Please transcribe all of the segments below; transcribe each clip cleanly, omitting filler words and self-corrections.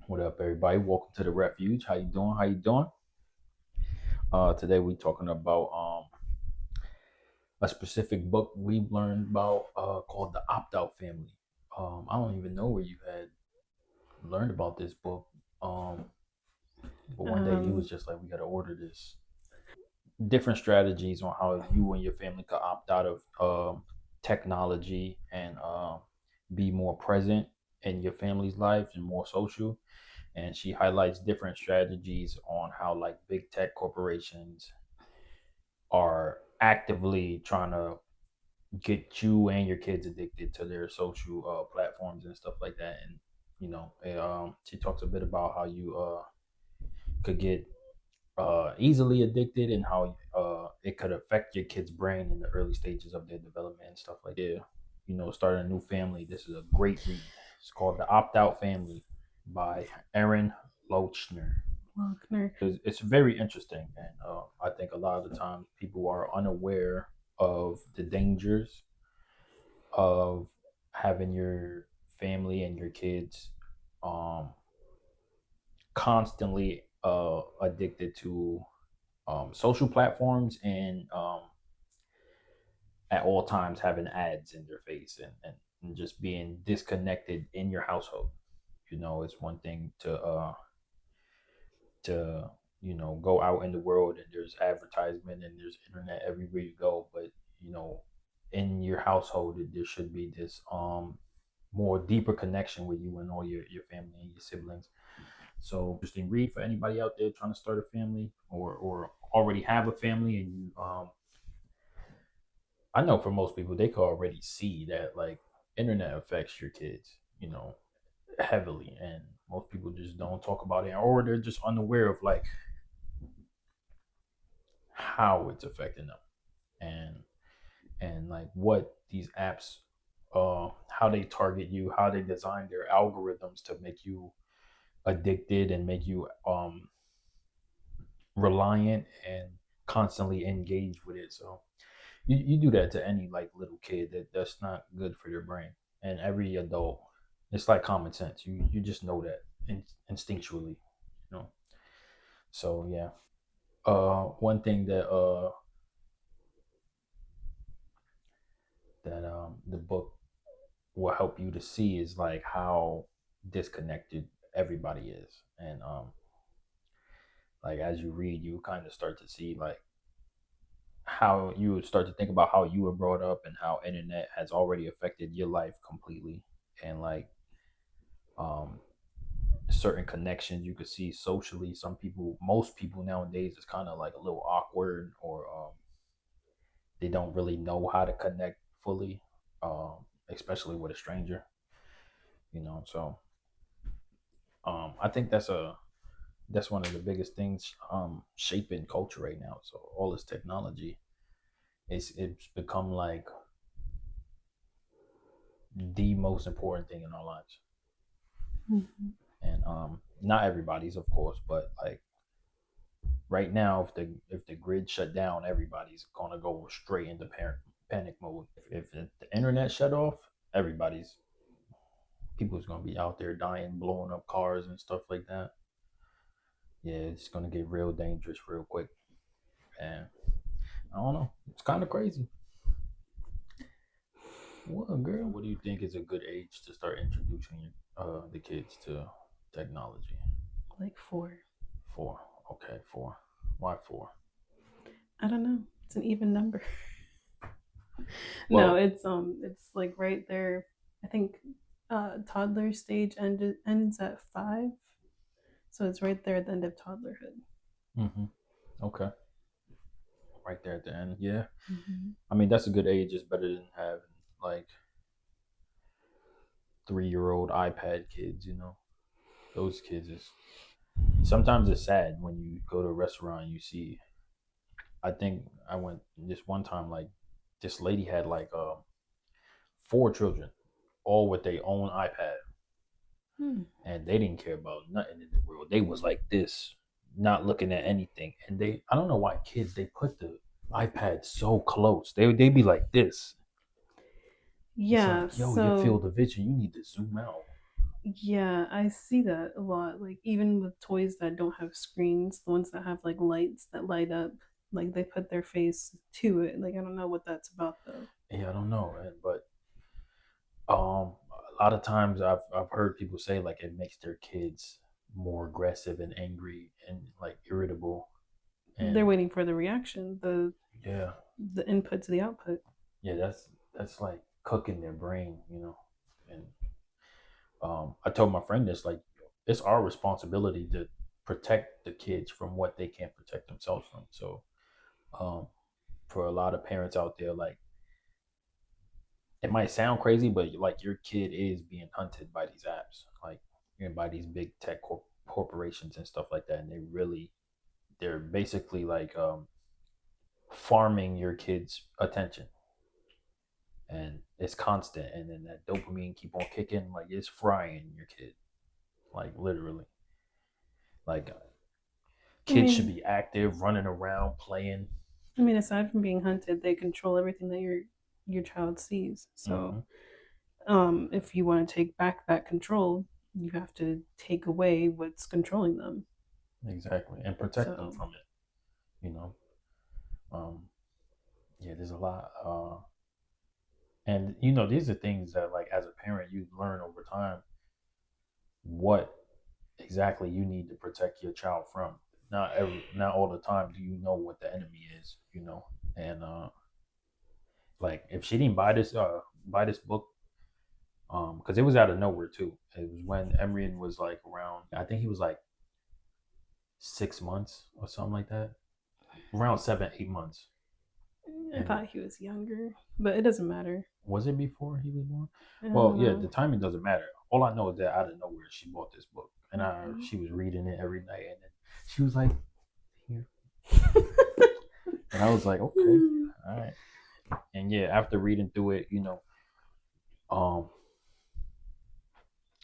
What up, everybody? Welcome to the Refuge. How you doing? How you doing? Today we talking about a specific book we've learned about called the Opt Out Family. I don't even know where you had learned about this book. Um, but one day you was Um, just like, we got to order this. Different strategies on how you and your family could opt out of technology and be more present in your family's life and more social. And she highlights different strategies on how like big tech corporations are actively trying to get you and your kids addicted to their social platforms and stuff like that. And she talks a bit about how you could get easily addicted and how it could affect your kid's brain in the early stages of their development and stuff like that. Starting a new family. This is a great read. It's called The Opt Out Family by Aaron Lochner. Lochner. It's very interesting, and I think a lot of the times people are unaware of the dangers of having your family and your kids um, constantly addicted to social platforms and at all times having ads in their face and just being disconnected in your household. It's one thing to go out in the world and there's advertisement and there's internet everywhere you go, but you know in your household there should be this more deeper connection with you and all your family and your siblings. So interesting read for anybody out there trying to start a family or already have a family. And you I know for most people they can already see that like internet affects your kids, heavily, and most people just don't talk about it or they're just unaware of like how it's affecting them and like what these apps how they target you, how they design their algorithms to make you addicted and make you reliant and constantly engaged with it. So you do that to any like little kid that's not good for your brain, and every adult. It's like common sense. You just know that instinctually, you know. So yeah. One thing that the book will help you to see is like how disconnected everybody is, and like as you read, you kind of start to see like how you would start to think about how you were brought up and how internet has already affected your life completely, and like um certain connections you could see socially. Most people nowadays is kind of like a little awkward, or they don't really know how to connect fully, especially with a stranger. So I think that's one of the biggest things shaping culture right now. So all this technology, it's become like the most important thing in our lives. Mhm. And not everybody's, of course, but like right now, if the grid shut down, everybody's gonna go straight into panic mode. If the internet shut off, everybody's people's gonna be out there dying, blowing up cars and stuff like that. Yeah, it's gonna get real dangerous real quick. And I don't know, it's kind of crazy. Well, girl, what do you think is a good age to start introducing the kids to technology? Like four. Four. Okay, four. Why four? I don't know. It's an even number. No, Well, it's like right there. I think toddler stage ends at 5, so it's right there at the end of toddlerhood. hmm, okay, right there at the end. Yeah, Hmm. I mean that's a good age. It's better than having like 3-year-old iPad kids. Those kids is sometimes it's sad when you go to a restaurant and you see. I think I went this one time like this lady had like 4 children, all with their own iPad, Hmm. and they didn't care about nothing in the world. They was like this, not looking at anything. And I don't know why kids they put the iPad so close. They be like this. It's Yeah. like, yo, your So field of vision, you need to zoom out. Yeah, I see that a lot. Like even with toys that don't have screens, the ones that have like lights that light up, like they put their face to it. Like I don't know what that's about though. Yeah, I don't know, but a lot of times I've heard people say like it makes their kids more aggressive and angry and like irritable. They're And waiting for the reaction, yeah, the input to the output. yeah, that's like cooking their brain, you know. And I told my friend this, like, it's our responsibility to protect the kids from what they can't protect themselves from. So um, for a lot of parents out there, like, it might sound crazy, but like your kid is being hunted by these apps, like, by these big tech corporations and stuff like that, and they're basically like farming your kid's attention, and it's constant, and then that dopamine keep on kicking, like it's frying your kid, like literally. Like I kids should mean, be active, running around, playing. aside from being hunted, they control everything that your child sees. So, Hmm. if you want to take back that control, you have to take away what's controlling them. Exactly, and protect them So, from it. You know, um, yeah, there's a lot, and these are things that, like, as a parent, you learn over time what exactly you need to protect your child from. Not all the time do you know what the enemy is, and like if she didn't buy this book, because it was out of nowhere too. It was when Emrian was like around, I think he was like 6 months or something like that, around 7, 8 months. I And thought he was younger, but it doesn't matter. was it before he was born? I Well, don't yeah, know. the timing doesn't matter. All I know is that out of nowhere she bought this book, and she was reading it every night, and then she was like, "Here," and I was like, "Okay, all right." And yeah, after reading through it, um,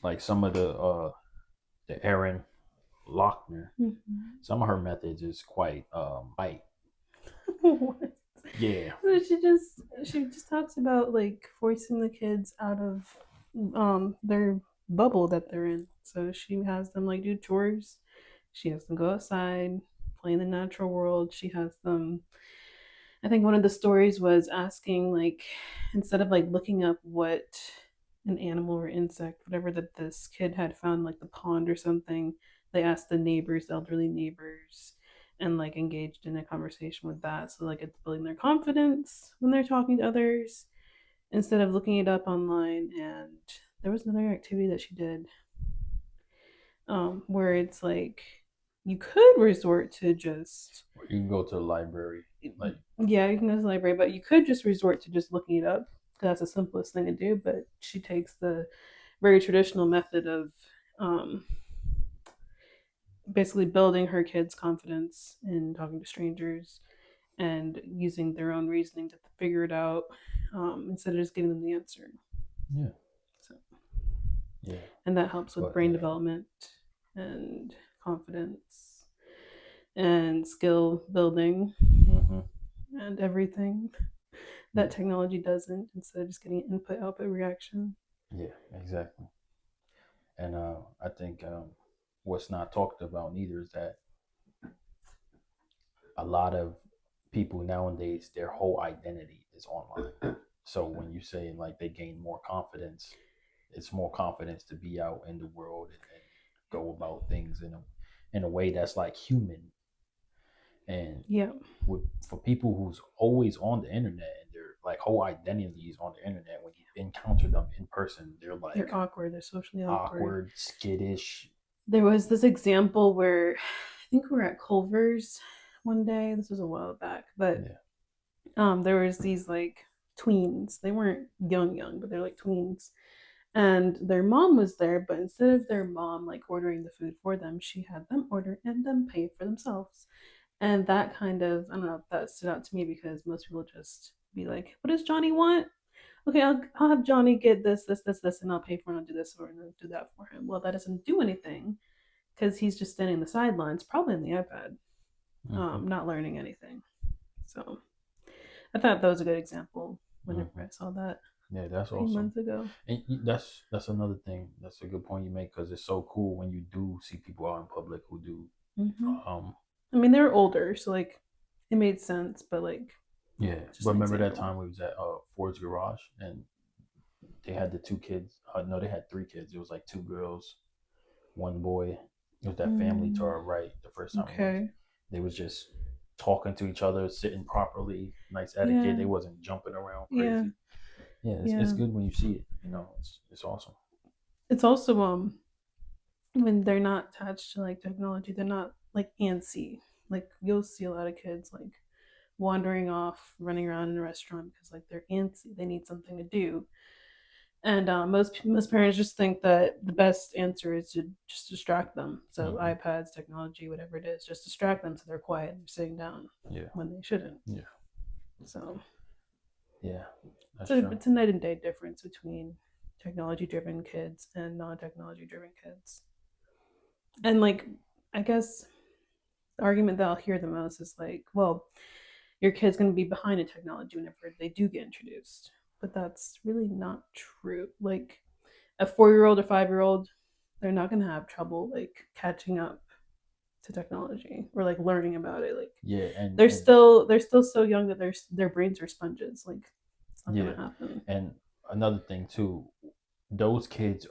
like some of the Aaron Lochner, Mhm. some of her methods is quite light. What? Yeah, So she just talks about like forcing the kids out of their bubble that they're in. So she has them like do chores. She has them go outside, play in the natural world. She has them, I think one of the stories was asking like instead of like looking up what an animal or insect, whatever that this kid had found, like the pond or something, they asked the neighbors, the elderly neighbors, and like engaged in a conversation with that. So like it's building their confidence when they're talking to others instead of looking it up online. And there was another activity that she did where it's like you could resort to just or you can go to the library, like, yeah, you can go to the library, but you could just resort to just looking it up because that's the simplest thing to do. But she takes the very traditional method of um, basically building her kids' confidence in talking to strangers and using their own reasoning to figure it out instead of just giving them the answer. yeah, So, yeah, and that helps with but brain yeah. development and confidence and skill building Hmm. and everything that Yeah, technology doesn't instead of just getting input output reaction. yeah, exactly. And I think what's not talked about neither is that a lot of people nowadays, their whole identity is online. So when you say like they gain more confidence, it's more confidence to be out in the world, and go about things in a way that's like human. And Yeah, for people who's always on the internet and their like whole identity is on the internet, when you encounter them in person, they're like they're awkward. They're socially awkward. awkward, skittish. There was this example where I think we were at Culver's one day. This was a while back, but Yeah. there was these like tweens. They weren't young, but they're like tweens. And their mom was there, but instead of their mom like ordering the food for them, she had them order and then pay for themselves. And that kind of, I don't know, that stood out to me because most people just be like, "What does Johnny want? Okay, I'll have Johnny get this, and I'll pay for it. And I'll do this or I'll do that for him." Well, that doesn't do anything because he's just standing on the sidelines, probably on the iPad, Hmm. not learning anything. So I thought that was a good example whenever Hmm. I saw that. Yeah, that's a few awesome. months ago. And that's another thing. That's a good point you make because it's so cool when you do see people out in public who do. Hmm. Um, I mean, they were older, so like it made sense, but like yeah, just but an remember that example. time we was at Ford's garage and they had the two kids. No, they had three kids. It was like two girls, one boy. It was that family to Mm, our right. The first time we went, okay. they was just talking to each other, sitting properly, nice etiquette. Yeah. They wasn't jumping around Yeah. crazy. Yeah, it's Yeah. good when you see it. You know, it's awesome. It's also when they're not attached to like technology, they're not like antsy. Like you'll see a lot of kids like wandering off, running around in a restaurant because like they're antsy. They need something to do. And most parents just think that the best answer is to just distract them. So Hmm. iPads, technology, whatever it is, just distract them so they're quiet and they're sitting down Yeah, when they shouldn't. yeah, So yeah. it's That's a true. it's a night and day difference between technology driven kids and non technology driven kids. And like I guess the argument that I'll hear the most is like, well, your kid's going to be behind in technology whenever they do get introduced. But that's really not true. Like a 4 year old or 5 year old, they're not going to have trouble like catching up to technology or like learning about it. Like Yeah, they're still so young that their brains are sponges. Like it's not going yeah, to happen. and another thing too, those kids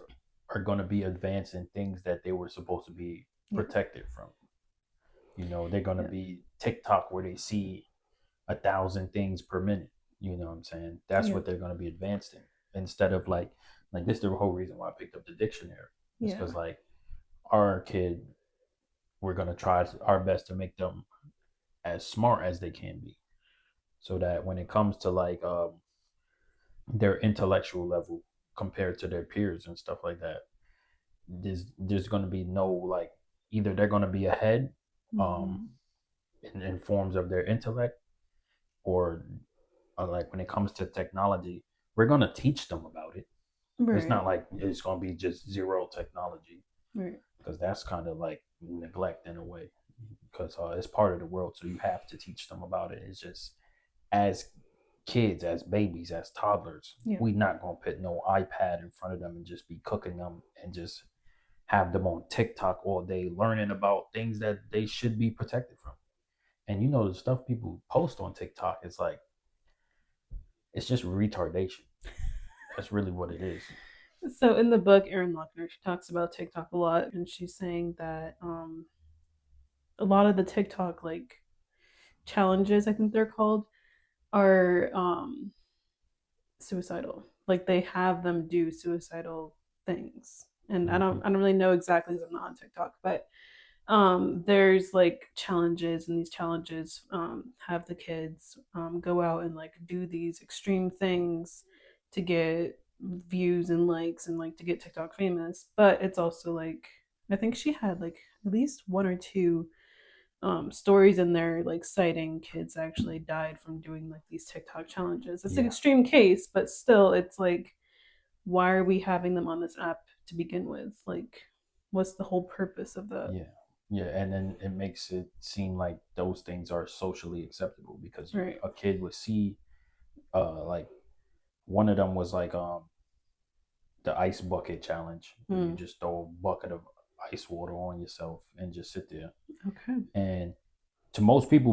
are going to be advanced in things that they were supposed to be Yeah, protected from. You know, they're going to yeah, be TikTok where they see 1,000 things per minute. You know what I'm saying? That's yeah, what they're going to be advanced in instead of like this is the whole reason why I picked up the dictionary. It's yeah. because like our kid, we're going to try our best to make them as smart as they can be so that when it comes to like their intellectual level compared to their peers and stuff like that, there's going to be no like either they're going to be ahead um Mm-hmm. in forms of their intellect or like when it comes to technology we're going to teach them about it. It's Right, not like it's going to be just zero technology right. because that's kind of like neglect in a way because it's part of the world so you have to teach them about it. It's just as kids, as babies, as toddlers, Yeah, we not gonna put no iPad in front of them and just be cooking them and just have them on TikTok all day learning about things that they should be protected from. And you know the stuff people post on TikTok is like it's just retardation. That's really what it is. so in the book, Erin Lochner, she talks about TikTok a lot, and she's saying that a lot of the TikTok like challenges, I think they're called, are suicidal. Like they have them do suicidal things, and I Mm-hmm. don't I don't really know exactly because I'm not on TikTok, but there's like challenges, and these challenges have the kids go out and like do these extreme things to get views and likes and like to get TikTok famous. But it's also like I think she had like at least one or two stories in there like citing kids actually died from doing like these TikTok challenges. It's an Yeah, extreme case, but still it's like why are we having them on this app to begin with? Like what's the whole purpose of that? yeah, yeah. And then it makes it seem like those things are socially acceptable because Right. a kid would see like one of them was like the ice bucket challenge where you Mm, just throw a bucket of ice water on yourself and just sit there. okay. And to most people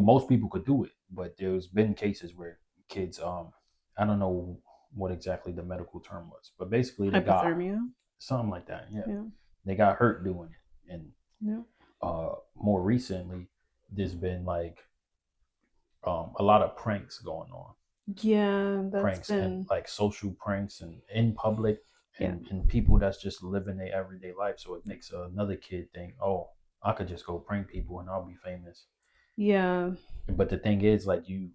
could do it, but there's been cases where kids, I don't know what exactly the medical term was, but basically they got Hypothermia. something like that. Yeah, Yeah. they got hurt doing it, and Yeah. more recently, there's been like a lot of pranks going on, Yeah, that's pranks and been like social pranks and in public yeah. and people that's just living their everyday life. So it makes another kid think, oh, I could just go prank people and I'll be famous. Yeah. But the thing is, like you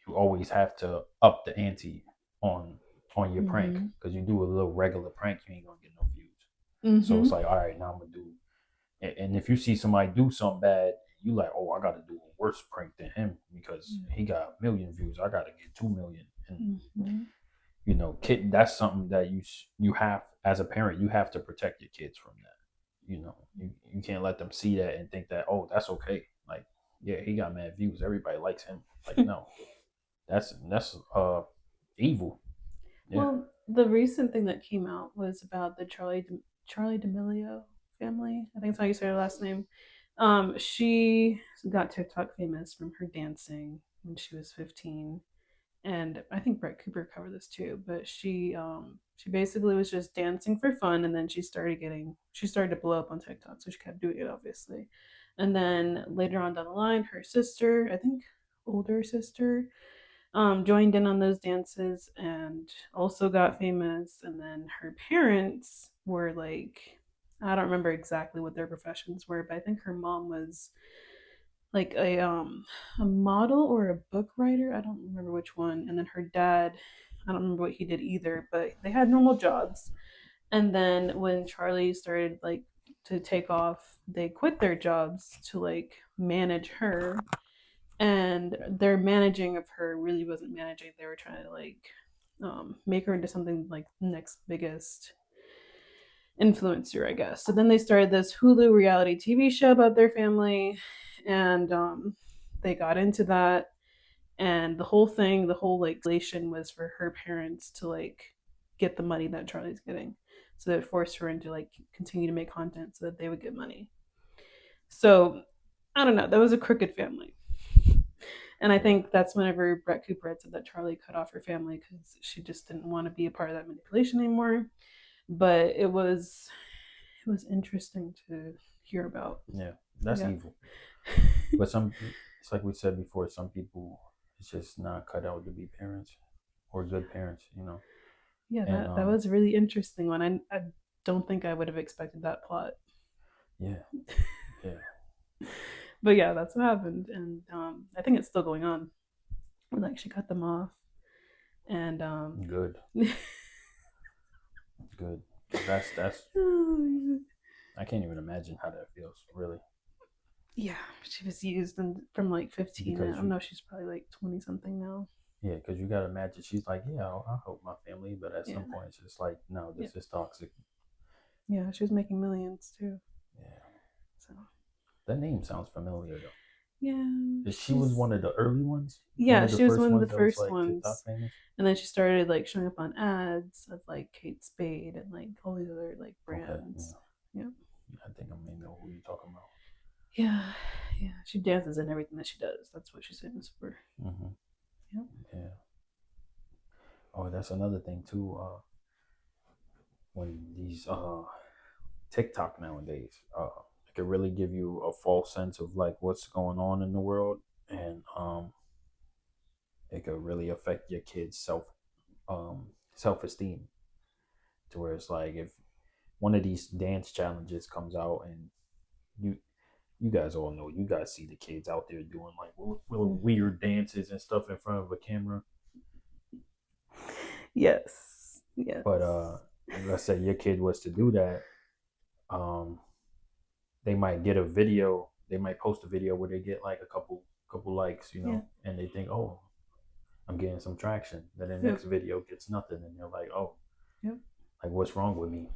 always have to up the ante on on your prank Mhm. because you do a little regular prank, you ain't gonna get no views. So it's Mhm. like, all right, now I'm gonna do. And if you see somebody do something bad, you like, oh, I got to do a worse prank than him because he got a million views. I got to get 2 million. And Mhm. you know, kid, that's something that you have as a parent, you have to protect your kids from that. You know, you can't let them see that and think that, oh, that's okay. Like, yeah, he got mad views. Everybody likes him. Like, no, that's evil. Yeah. Well, The recent thing that came out was about the Charlie D'Amelio family. I think that's how you say her last name. She got TikTok famous from her dancing when she was 15, and I think Brett Cooper covered this too. But she basically was just dancing for fun, and then she started to blow up on TikTok, so she kept doing it obviously. And then later on down the line, her sister, I think older sister, joined in on those dances and also got famous. And then her parents were like, I don't remember exactly what their professions were, but I think her mom was like a model or a book writer. I don't remember which one. And then her dad, I don't remember what he did either, but they had normal jobs. And then when Charlie started like to take off, they quit their jobs to like manage her, and their managing of her really wasn't managing. They were trying to like make her into something like next biggest influencer, I guess. So then they started this Hulu reality TV show about their family, and they got into that. And the whole like was for her parents to like get the money that Charlie's getting. So they forced her into like continue to make content so that they would get money. So I don't know. That was a crooked family. And I Yeah, think that's whenever Brett Cooper had said that Charlie cut off her family because she just didn't want to be a part of that manipulation anymore. But it was interesting to hear about. yeah, that's Yeah. evil. But some, it's like we said before, some people it's just not cut out to be parents or good parents, you know. Yeah, And that was a really interesting one. I don't think I would have expected that plot. yeah, yeah, But yeah, that's what happened. And I think it's still going on. Like she cut them off. And good, good, because that's oh, I can't even imagine how that feels, really, yeah, she was used and from like 15. I because don't know, she's probably like 20 something now. yeah, because you gotta imagine she's like, yeah, I'll help my family, but at Yeah. some point it's just like, no, Yeah. this is toxic. Yeah, she was making millions too. Yeah, So that name sounds familiar though. yeah, She was she's one of the early ones, one yeah, of the she was first one of ones the that was first like TikTok ones. famous. And then she started like showing up on ads of like Kate Spade and like all these other like Okay, brands. yeah, Yeah. I think I may know who you're talking about. Yeah. Yeah. She dances in everything that she does. That's what she's famous for. Hmm. Yeah. Yeah. Oh, that's another thing too. When these TikTok nowadays, it could really give you a false sense of like what's going on in the world, and it could really affect your kids' self esteem. To where it's like if one of these dance challenges comes out and you you guys all know, you guys see the kids out there doing like Mm-hmm. weird dances and stuff in front of a camera. Yes. Yes. But let's say your kid was to do that, um, they might get a video. They might post a video where they get like a couple likes, you Yeah. know, and they think, oh, I'm getting some traction. Then the Yep. next video gets nothing, and they're like, oh, Yep. like what's wrong with me?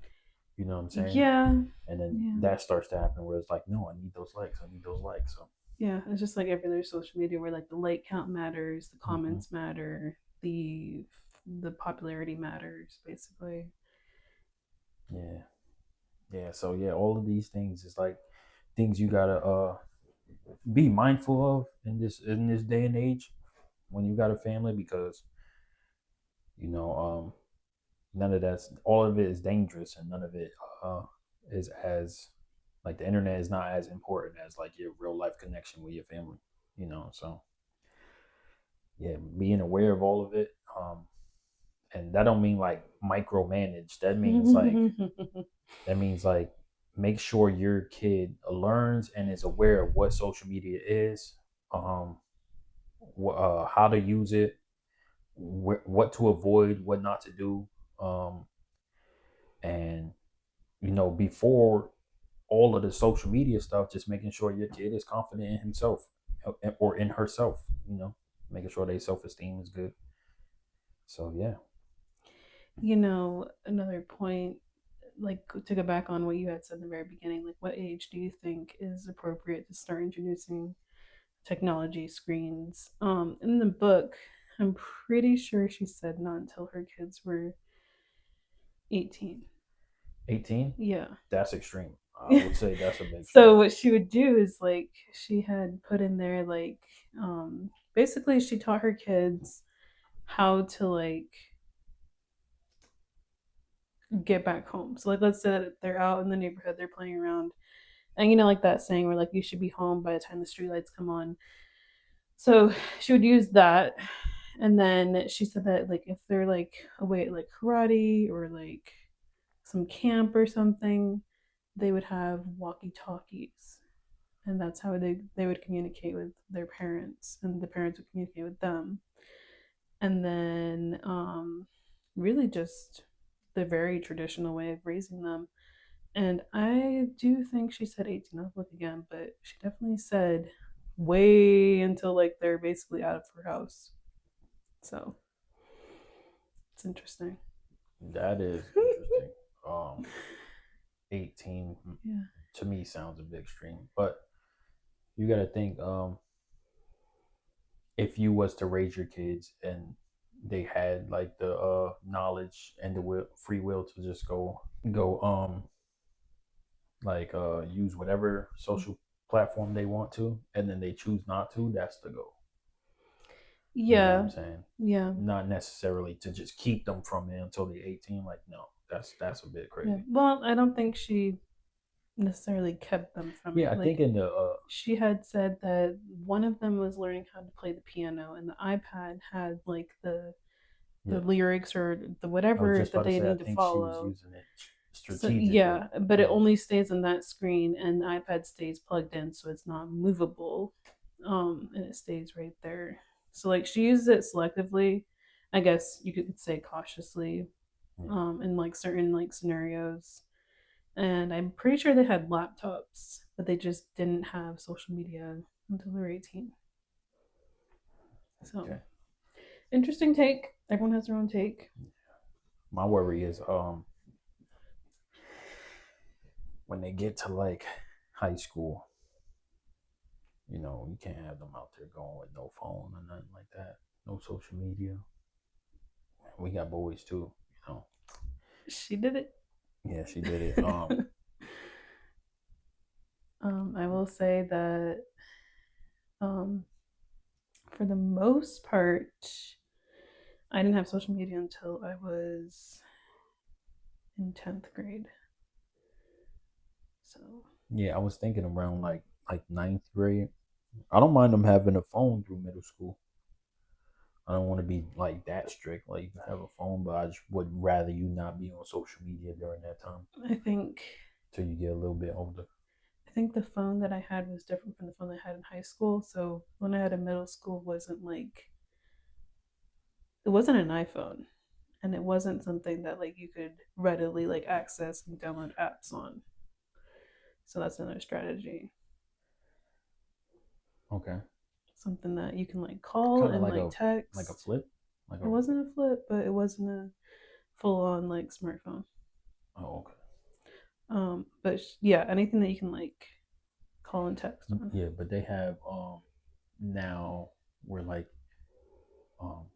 You know what I'm saying? Yeah. And then Yeah. that starts to happen where it's like, no, I need those likes. I need those likes. So, Yeah. It's just like every other social media where like the like count matters, the mm-hmm. comments matter, the popularity matters, basically. Yeah, yeah. So yeah, all of these things is like things you gotta be mindful of in this day and age when you got a family because you know none of that's all of it is dangerous and none of it uh is as like the internet is not as important as like your real life connection with your family, you know. So yeah, being aware of all of it, and that don't mean like micromanage. That means like make sure your kid learns and is aware of what social media is, um how to use it, what to avoid, what not to do, um and you know, before all of the social media stuff, just making sure your kid is confident in himself or in herself, you know, making sure their self esteem is good. So yeah. Another point, like to go back on what you had said in the very beginning, like what age do you think is appropriate to start introducing technology screens? In the book, I'm pretty sure she said not until her kids were 18. 18? Yeah. That's extreme. I would say that's a bit So extreme. what she would do is like she had put in there like basically she taught her kids how to like get back home. So like let's say that they're out in the neighborhood, they're playing around. And you know, like that saying where like you should be home by the time the streetlights come on. So she would use that. And then she said that like if they're like away at like karate or like some camp or something, they would have walkie talkies. And that's how they would communicate with their parents and the parents would communicate with them. And then really just the very traditional way of raising them. And I do think she said 18. I'll look again, but she definitely said way until like they're basically out of her house. So it's interesting. That is interesting. Um, 18 Yeah. to me sounds a bit extreme, but you got to think if you was to raise your kids and they had like the knowledge and the free will to just go like use whatever social platform they want to and then they choose not to, that's the goal. You get what Yeah. I'm saying? Yeah. Not necessarily to just keep them from it until they're 18. Like, no, that's a bit Yeah. crazy. Well, I don't think she necessarily kept them from Yeah, it. I think Like in the she had said that one of them was learning how to play the piano and the iPad had like the yeah, lyrics or the I was whatever just that about to they say I need to think she was follow. using it So strategically. yeah, but it Yeah, only stays on that screen and the iPad stays plugged in so it's not movable. And it stays right there. So like she uses it selectively, I guess you could say cautiously, yeah. in like certain like scenarios. And I'm pretty sure they had laptops, but they just didn't have social media until they were 18. So Okay. interesting take. Everyone has their own take. My worry is when they get to like high school, you can't have them out there going with no phone or nothing like that, no social media. We got boys too, you know. She did it. Yeah, she did it. I will say that um, for the most part, I didn't have social media until I was in 10th grade. So Yeah, I was thinking around like ninth grade. I don't mind them having a phone through middle school. I don't want to be like that strict. Like you can have a phone, but I just would rather you not be on social media during that time I think till you get a little bit older. I think the phone that I had was different from the phone I had in high school. So when I had in middle school wasn't like it wasn't an iPhone and it wasn't something that like you could readily like access and download apps on. So that's another strategy. Okay, Something that you can like call kind of and like like a text. flip, like It a wasn't a flip, but it wasn't a full on like smartphone. oh okay. But yeah, anything that you can like call and text on. Yeah, but they have now we're um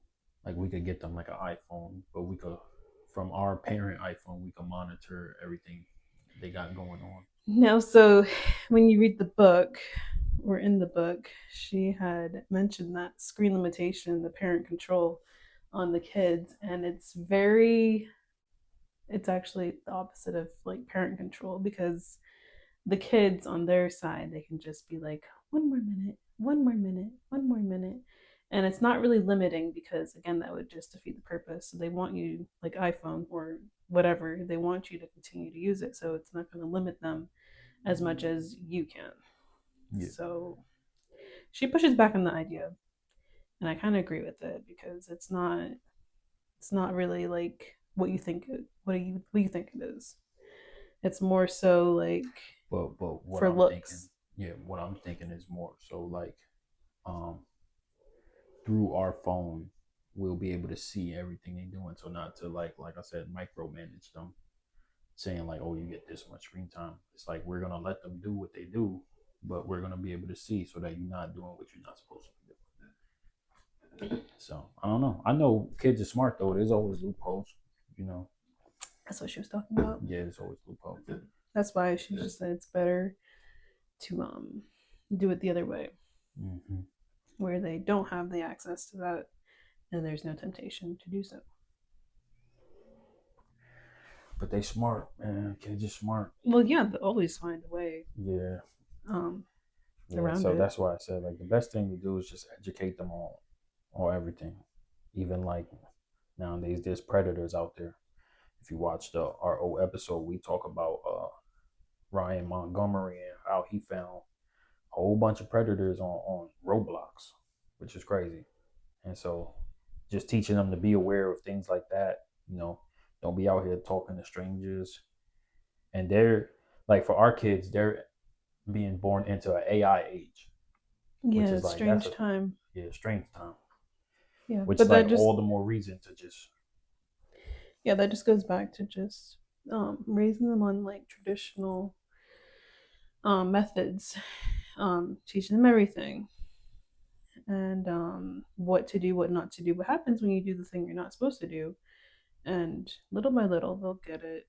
like we could get them like an iPhone, but we could from our parent iPhone we can monitor everything they got going on. Now, so when you read the book or in the book, she had mentioned that screen limitation, the parent control on the kids, and it's actually the opposite of like parent control because the kids on their side, they can just be like, 1 more minute, 1 more minute, 1 more minute. And it's not really limiting because, again, that would just defeat the purpose. So they want you, like iPhone or whatever, they want you to continue to use it. So it's not going to limit them as much as you can. Yeah. So she pushes back on the idea. And I kind of agree with it because it's not really like what you think what you think it is. It's more so like But what for I'm thinking, looks. yeah, what I'm thinking is more so like um through our phone we'll be able to see everything they're doing. So not to like I said, micromanage them, saying like, oh, you get this much screen time. It's like we're gonna let them do what they do, but we're gonna be able to see so that you're not doing what you're not supposed to be doing. So I don't know. I know kids are smart though. There's always loopholes, you know. That's what she was talking about. Yeah, there's always loopholes. That's why she just said it's better to do it the other way, Hmm. where they don't have the access to that and there's no temptation to do so. But they smart, man. Kids are smart. Well, yeah, they always find a way Yeah, um, yeah. around So it. that's why I said like the best thing to do is just educate them on everything. Even like nowadays, there's predators out there. If you watch our old episode, we talk about Ryan Montgomery and how he found a whole bunch of predators on Roblox, which is crazy. And so just teaching them to be aware of things like that, don't be out here talking to strangers. And they're like for our kids, they're being born into an AI age, which Yeah, is it's like that's strange a time. yeah, strange time. Yeah, Which is but that like just all the more reason to just that just goes back to just raising them on like traditional methods, teaching them everything and what to do, what not to do, what happens when you do the thing you're not supposed to do, and little by little they'll get it.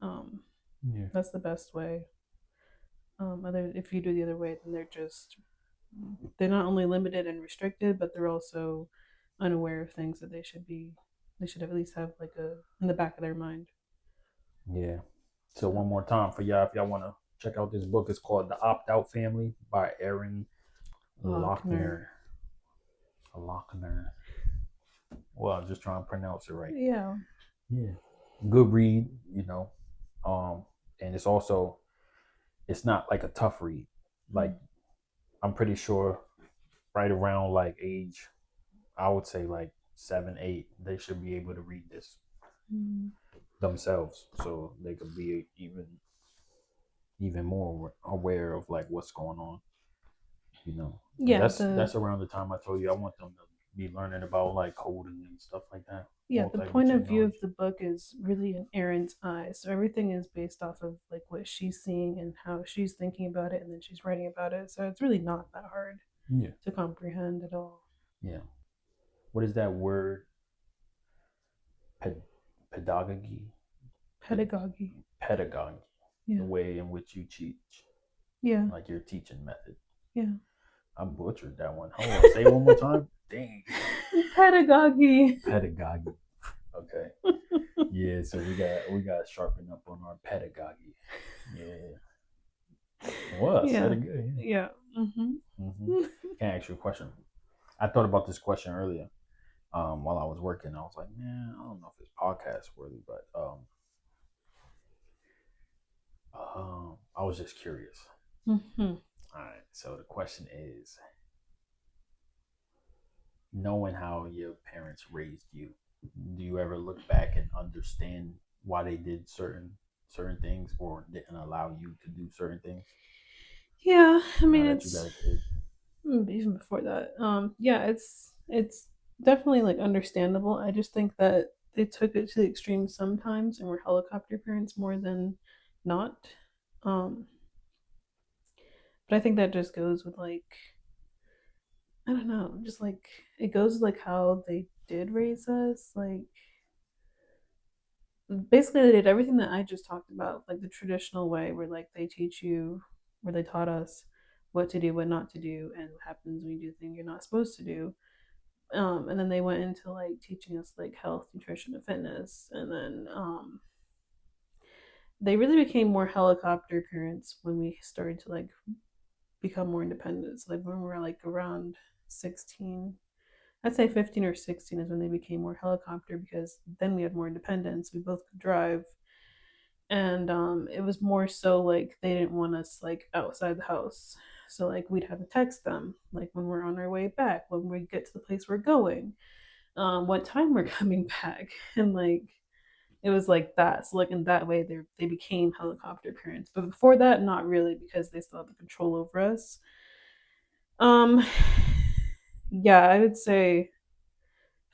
Um, yeah. that's the best way. Other if you do the other way, then they're not only limited and restricted, but they're also unaware of things that they should at least have like a in the back of their mind. Yeah. So So one more time for y'all, if y'all want to check out this book, it's called The Opt Out Family by Aaron Lochner. Lochner. Lochner. Well, I'm just trying to pronounce it right. Yeah. Yeah. Good read, you know. Um, and it's not like a tough read. Like I'm pretty sure right around like age, I would say like 7, 8, they should be able to read this Mm. themselves, so they could be even more aware of like what's going on, And Yeah, that's around the time I told you I want them to be learning about like coding and stuff like that, all the type of point of view of technology. the book is really in Erin's eyes. So everything is based off of like what she's seeing and how she's thinking about it and then she's writing about it. So it's really not that hard Yeah, to comprehend at all. yeah. What is that word? Ped- Pedagogy, Ped- Pedagogy. pedagogy, the Yeah. way in which you teach, Yeah. like your teaching method. Yeah. I butchered that one. Hold on, say it one more time. Dang. Pedagogy. Pedagogy. Okay. Yeah, so we got to sharpen up on our pedagogy. Yeah. Well, I said Yeah. it good. Yeah. Yeah. Can I ask you a question? I thought about this question earlier. While I was working, I was like, man, I don't know if it's podcast worthy, but I was just curious. Mm-hmm. All right. So the question is, knowing how your parents raised you, do you ever look back and understand why they did certain things or didn't allow you to do certain things Yeah, I now mean that you got it's a kid? even before that. Yeah, it's definitely like understandable. I just think that they took it to the extreme sometimes and were helicopter parents more than not. Um, but I think that just goes with like I don't know, just like it goes with like how they did raise us. Like basically they did everything that I just talked about, like the traditional way where like they teach you where they taught us what to do, what not to do, and what happens when you do things you're not supposed to do. And then they went into like teaching us like health, nutrition, and fitness, and then they really became more helicopter parents when we started to like become more independent. So like when we were like around 16, I'd say 15 or 16 is when they became more helicopter because then we had more independence. We both could drive, and it was more so like they didn't want us like outside the house. So like we'd have to text them like when we're on our way back, when we get to the place we're going, what time we're coming back, and like it was like that. So like in that way, they became helicopter parents. But before that, not really because they still had the control over us. Um, yeah, I would say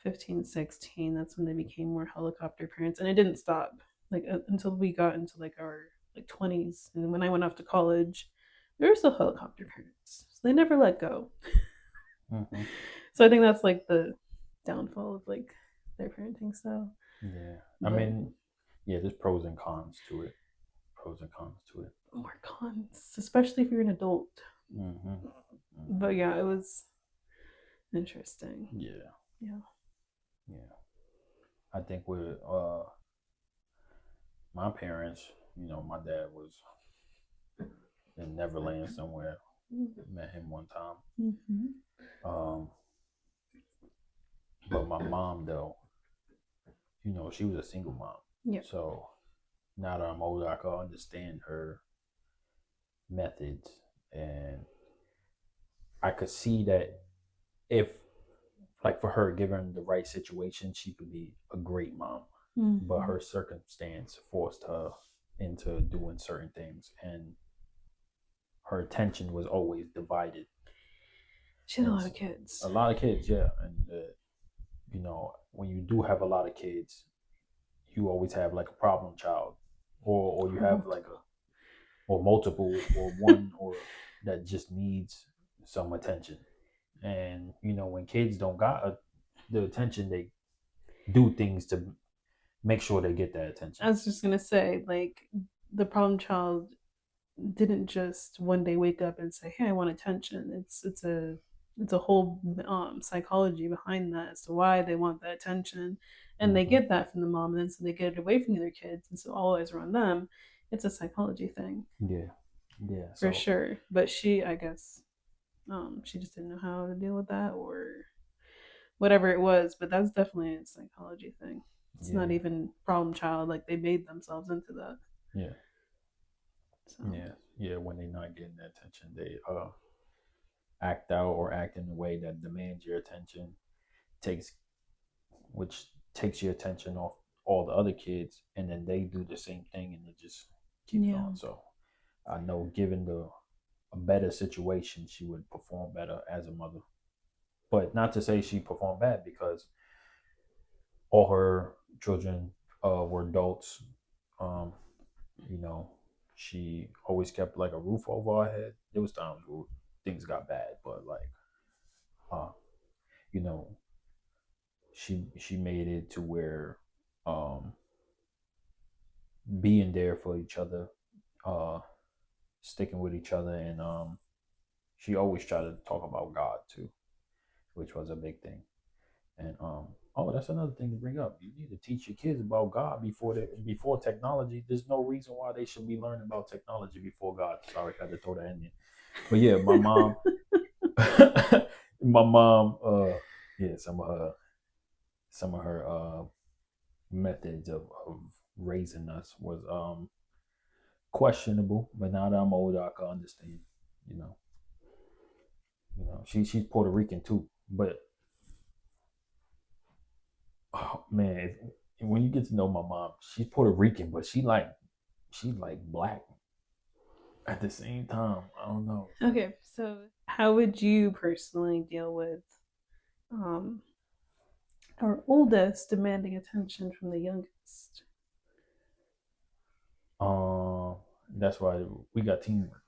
15, 16. That's when they became more helicopter parents, and it didn't stop like until we got into like our like 20s, and when I went off to college, they were still helicopter parents, so they never let go. Mm-hmm. So I think that's like the downfall of like their parenting style. Yeah, I But mean, Yeah, there's pros and cons to it. Pros and cons to it. More cons, especially if you're an adult. Mm-hmm. But Mm-hmm. yeah, it was interesting. Yeah, Yeah. yeah. I think with my parents, my dad was in Neverland somewhere. Met him one time. Mm-hmm. Um, but my mom though, she was a single mom. Yeah. So now that I'm older, I can understand her methods, and I could see that if, like, for her, given the right situation, she could be a great mom. But Mm-hmm. her circumstance forced her into doing certain things, and her attention was always divided. She had a And lot of kids. a lot of kids, yeah, and when you do have a lot of kids, you always have like a problem child, or you Or have like multiple. or multiple, or one, or that just needs some attention. And when kids don't got the attention, they do things to make sure they get that attention. I was just gonna say, like, the problem child didn't just one day wake up and say, "Hey, I want attention." It's a whole psychology behind that as to why they want that attention, and they Hmm. get that from the mom, and then so they get it away from the other kids, and so all eyes are on them. It's a psychology thing Yeah, yeah. for So sure. But she, I guess, she just didn't know how to deal with that or whatever it was. But that's definitely a psychology thing. It's not yeah, even problem child. Like they made themselves into that. yeah, So yeah, yeah. When they're not getting that attention, they act out or act in a way that demands your attention, takes which takes your attention off all the other kids, and then they do the same thing, and it just keeps yeah, going. So I know, given the a better situation, she would perform better as a mother. But not to say she performed bad, because all her children were adults. Um, you know, she always kept like a roof over her head. There was times where things got bad, but like, uh, you know, she made it to where um, being there for each other, uh, sticking with each other, and she always tried to talk about God too, which was a big thing. And oh, that's another thing to bring up. You need to teach your kids about God before technology. There's no reason why they should be learning about technology before God. Sorry, I had to throw that in there. But yeah, my mom, my mom, yeah, some of her methods of raising us was questionable. But now that I'm older, I can understand. You know, she's Puerto Rican too. But oh man, when you get to know my mom, she's Puerto Rican, but she's like black at the same time. I don't know. It's like, okay, so how would you personally deal with um, our oldest demanding attention from the youngest? um, that's why we got teamwork.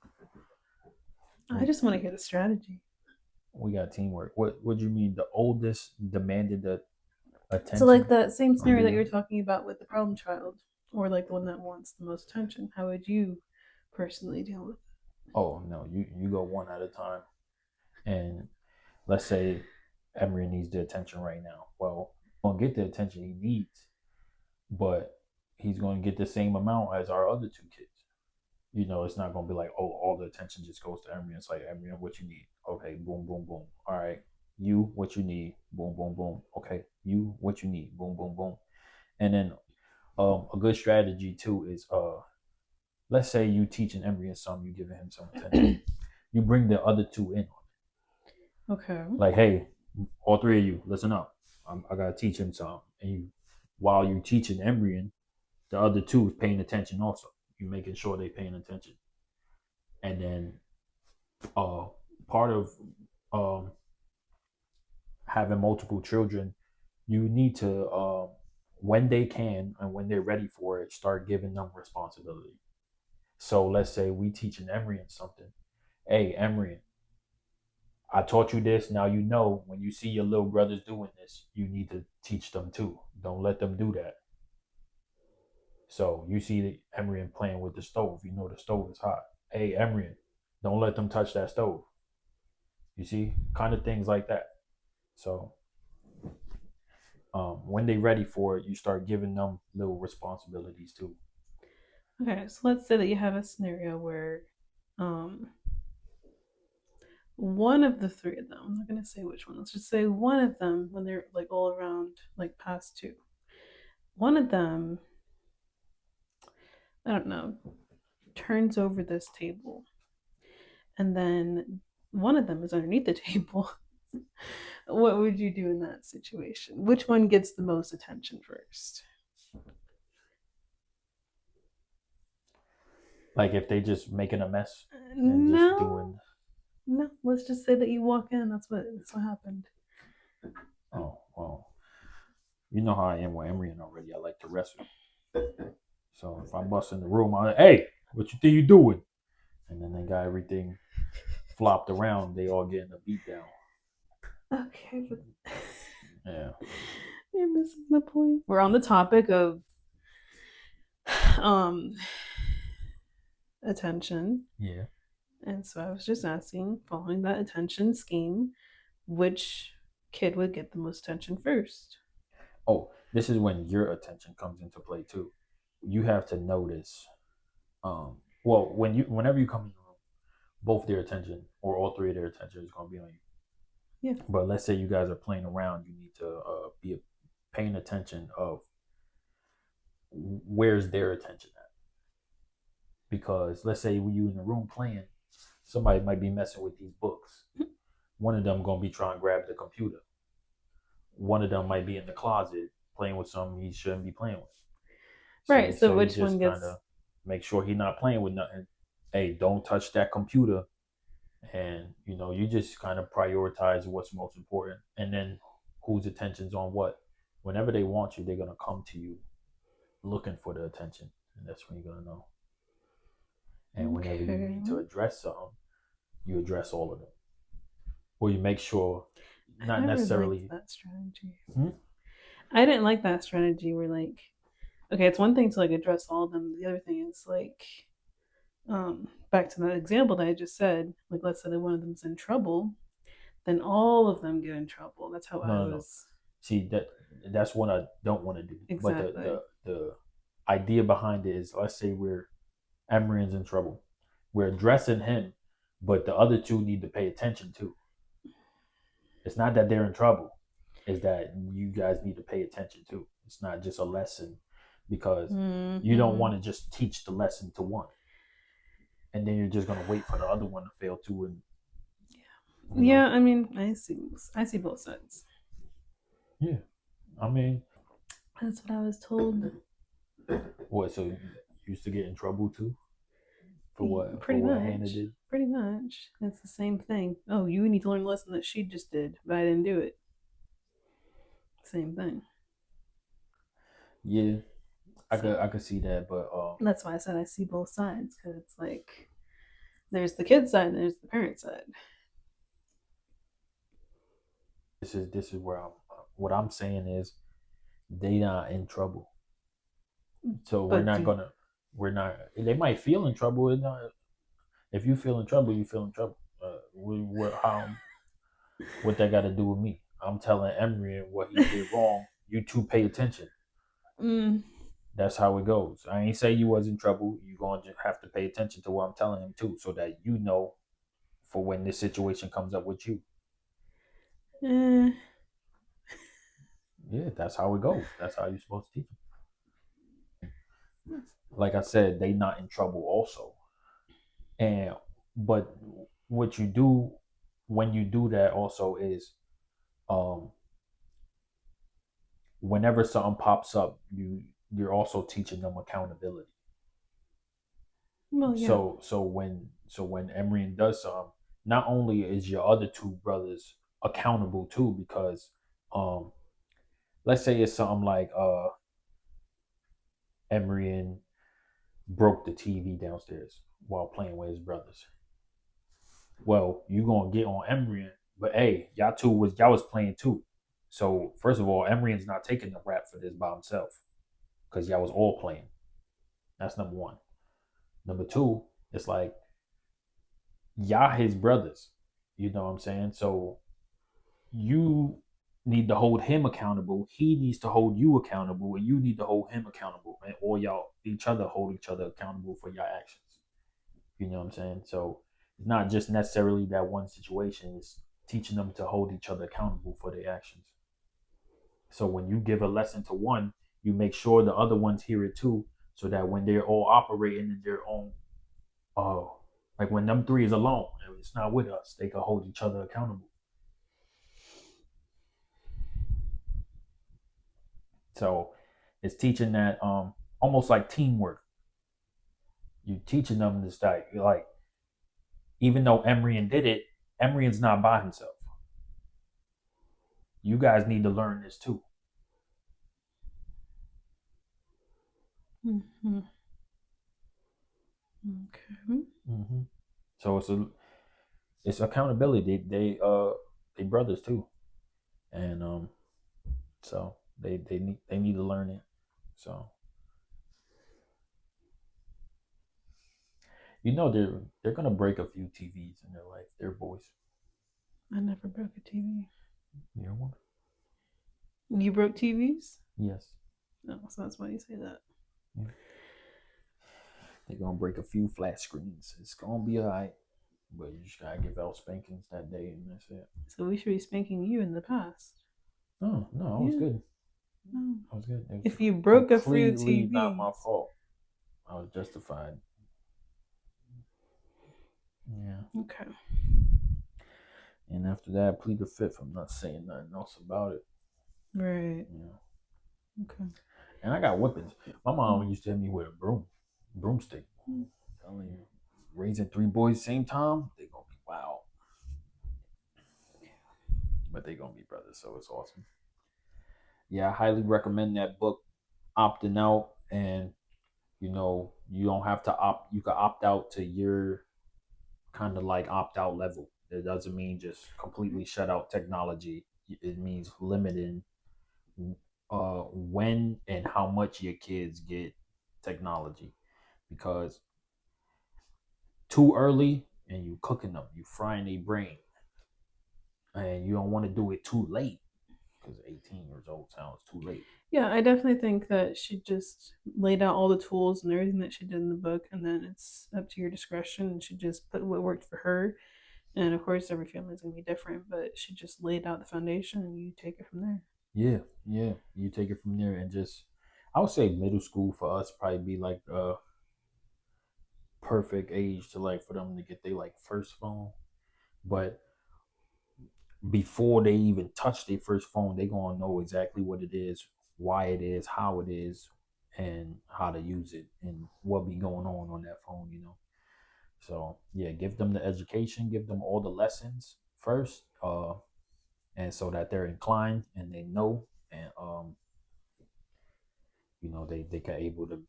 I just want to hear the strategy. We got teamwork. What do you mean? The oldest demanded the So, like attention that same of scenario the that you were young. talking about with the problem child, or like the one that wants the most attention, how would you personally deal with it? Oh no, you go one at a time. And let's say Emery needs the attention right now. Well, he's gonna get the attention he needs, but he's gonna get the same amount as our other two kids. It's not gonna be like, oh, all the attention just goes to Emery. It's like, Emery, what you need? Okay, boom, boom, boom. All right, you, what you need? Boom, boom, boom. Okay, you, what you need? Boom, boom, boom. And then a good strategy too is let's say you teaching Emery something, you giving him some attention. You bring the other two in. Okay. Like, hey, all three of you, listen up. I gotta teach him something. And while you teaching Emery, the other two is paying attention also. You making sure they paying attention. And then uh part of um having multiple children, you need to when they can and when they're ready for it, start giving them responsibility. So let's say we teaching Emery something. Hey, Emery, I taught you this. Now you know when you see your little brothers doing this, you need to teach them too. Don't let them do that. So you see Emrian playing with the stove. You know the stove is hot. Hey, Emrian, don't let them touch that stove. You see, kind of things like that. So when they ready for it, you start giving them little responsibilities too. Okay, so let's say that you have a scenario where um one of the three of them, I'm not gonna say which one, let's just say one of them when they're like all around like past two. One of them, I don't know, turns over this table and then one of them is underneath the table. What would you do in that situation? Which one gets the most attention first? Like if they just making a mess and just No, doing, no. Let's just say that you walk in. That's what happened. oh well, you know how I am with Emrian already. I like to wrestle. So if I bust in the room, hey, what you think you doing? And then they got everything flopped around. They all getting a beat down. Okay, but Yeah. you're missing the point. We're on the topic of um attention, Yeah. and so I was just asking, following that attention scheme, which kid would get the most attention first? Oh, this is when your attention comes into play too. You have to notice. Whenever you come in the room, both their attention or all three of their attention is going to be on you. Yeah. But let's say you guys are playing around, you need to be paying attention of where's their attention at. Because let's say when you in the room playing, somebody might be messing with these books. One of them gonna be trying to grab the computer. One of them might be in the closet playing with something he shouldn't be playing with. Right. So So so you which one just kind gets? of make sure he not playing with nothing. Hey, don't touch that computer. And you just kind of prioritize what's most important, and then whose attention's on what. Whenever they want you, they're gonna come to you looking for the attention, and that's when you're gonna know. And whenever you Okay. need to address something, you address all of them, or you make sure I not never liked necessarily. that strategy. Hmm? I didn't like that strategy where like okay, it's one thing to like address all of them. The other thing is like back to that example that I just said, like let's say that one of them's in trouble, then all of them get in trouble. That's how I No, no, no. was See that's what I don't want to do. But the exactly. the the idea behind it is, let's say we're Emrian's in trouble, we're addressing him, but the other two need to pay attention too. It's not that they're in trouble. It's that you guys need to pay attention too. It's not just a lesson, because you don't Mm-hmm. want to just teach the lesson to one and then you're just gonna wait for the other one to fail too. And you Yeah, know, I mean, I see both sides. yeah. I mean, That's what I was told. what? So you used to get in trouble too for Pretty what Hannah much. did. Pretty much. It's the same thing. Oh, you need to learn the lesson that she just did, but I didn't do it. Same thing. Yeah, So I could see that, but that's why I said I see both sides because it's like there's the kid side and there's the parent side. this is where I'm. What I'm saying is they not in trouble, so we're But not do gonna. We're not. They might feel in trouble. If you feel in trouble, you feel in trouble. How what that got to do with me? I'm telling Emery what he did wrong. You two pay attention. mm, That's how it goes. I ain't say you was in trouble. You gonna just have to pay attention to what I'm telling him too, so that you know for when this situation comes up with you. eh, Yeah, that's how it goes. That's how you're supposed to teach them. Like I said, they not in trouble also. And but what you do when you do that also is, um whenever something pops up, you're also teaching them accountability. well, yeah. So when Emrian does something, not only is your other two brothers accountable too, because um let's say it's something like Emrian broke the TV downstairs while playing with his brothers. Well, you gonna get on Emrian, but hey, y'all was playing too. So first of all, Emrian's not taking the rap for this by himself because y'all was all playing. That's number one. Number two, it's like y'all his brothers. You know what I'm saying? So you need to hold him accountable. He needs to hold you accountable, and you need to hold him accountable, and or y'all each other hold each other accountable for your actions. You know what I'm saying? So it's not just necessarily that one situation. It's teaching them to hold each other accountable for their actions. So when you give a lesson to one, you make sure the other ones hear it too, so that when they're all operating in their own, uh, like when them three is alone, it's not with us. They can hold each other accountable. So it's teaching that almost like teamwork. You teaching them this like even though Emrian did it, Emrian's not by himself. You guys need to learn this too. Mm-hmm. Okay. Mm-hmm. So it's accountability. They brothers too, and so they need to learn it. So you know they're gonna break a few TVs in their life. They're boys. I never broke a TV. You know what? You broke TVs? Yes. No, so that's why you say that. Yeah. They're gonna break a few flat screens. It's gonna be alright. But you just gotta give out spankings that day, and that's it. So we should be spanking you in the past. No, no, I was Yeah. good. No. I was good. It was If you broke a few completely not my TVs. fault. I was justified. Yeah. Okay. And after that, I plead the fifth. I'm not saying nothing else about it. Right. Yeah. Okay. And I got whippings. My mom used to hit me with a broomstick. Mm. I'm telling you, raising three boys at the same time, they gonna be wild. But they gonna be brothers, so it's awesome. Yeah, I highly recommend that book, Opting Out, and you don't have to opt. You can opt out to your kind of like opt out level. It doesn't mean just completely shut out technology. It means limiting when and how much your kids get technology, because too early and you cooking them, you frying their brain, and you don't want to do it too late because 18 years old sounds too late. Yeah, I definitely think that she just laid out all the tools and everything that she did in the book, and then it's up to your discretion. And she just put what worked for her. And of course, every family is going to be different, but she just laid out the foundation and you take it from there. Yeah, yeah. You take it from there and just, I would say middle school for us probably be like a perfect age to like for them to get their like first phone. But before they even touch their first phone, they gonna know exactly what it is, why it is, how it is, and how to use it, and what be going on that phone. So yeah, give them the education, give them all the lessons first, and so that they're inclined and they know, and they can able to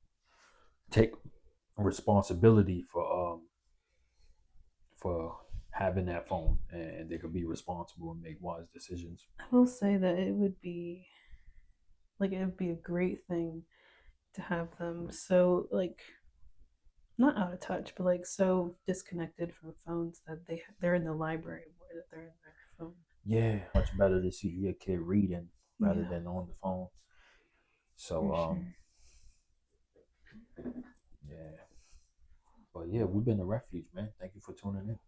take responsibility for having that phone, and they could be responsible and make wise decisions. I will say that it would be a great thing to have them so like not out of touch, but like so disconnected from phones that they're in the library more than they're in their phone. Yeah, much better to see your kid reading rather Yeah, than on the phone. So for sure. yeah, but yeah, we've been the refuge, man. Thank you for tuning in.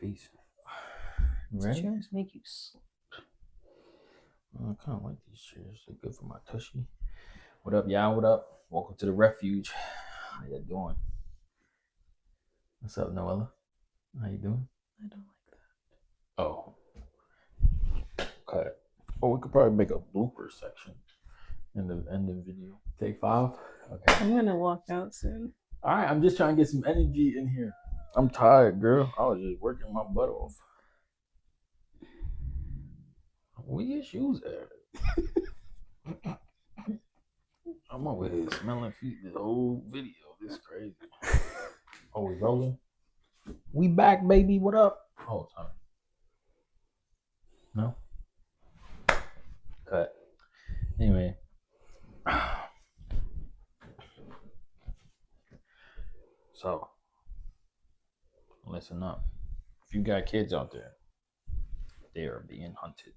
Peace. You These ready? chairs make you slow. I kind of like these chairs. They're good for my tushy. What up, y'all? What up? Welcome to the refuge. How you doing? What's up, Noella? How you doing? I don't like that. Oh, okay. Oh, we could probably make a blooper section in the end of the video. Take 5. Okay. I'm gonna walk out soon. All right. I'm just trying to get some energy in here. I'm tired, girl. I was just working my butt off. Where your shoes at? I'm over here smelling feet the whole video. This is crazy. Oh, we rolling? We back, baby. What up? Oh, sorry. No? Cut. Anyway. So listen up. If you got kids out there, they are being hunted.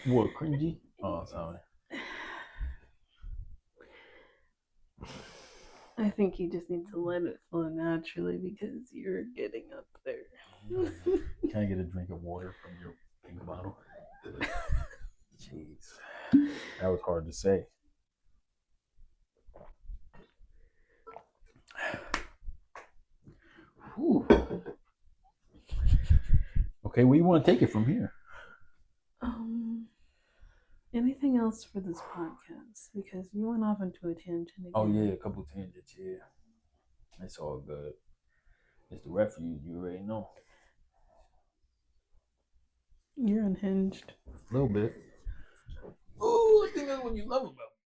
What, cringy? Oh, sorry. I think you just need to let it flow naturally because you're getting up there. Can I get a drink of water from your pink bottle? Jeez. That was hard to say. Whew. Okay, where you want to take it from here? Um, Anything else for this podcast? Because you went off into a tangent again. Oh yeah, a couple tangents. Yeah, it's all good. It's the refuge. You already know. You're unhinged. A little bit. Oh, I think that's what you love about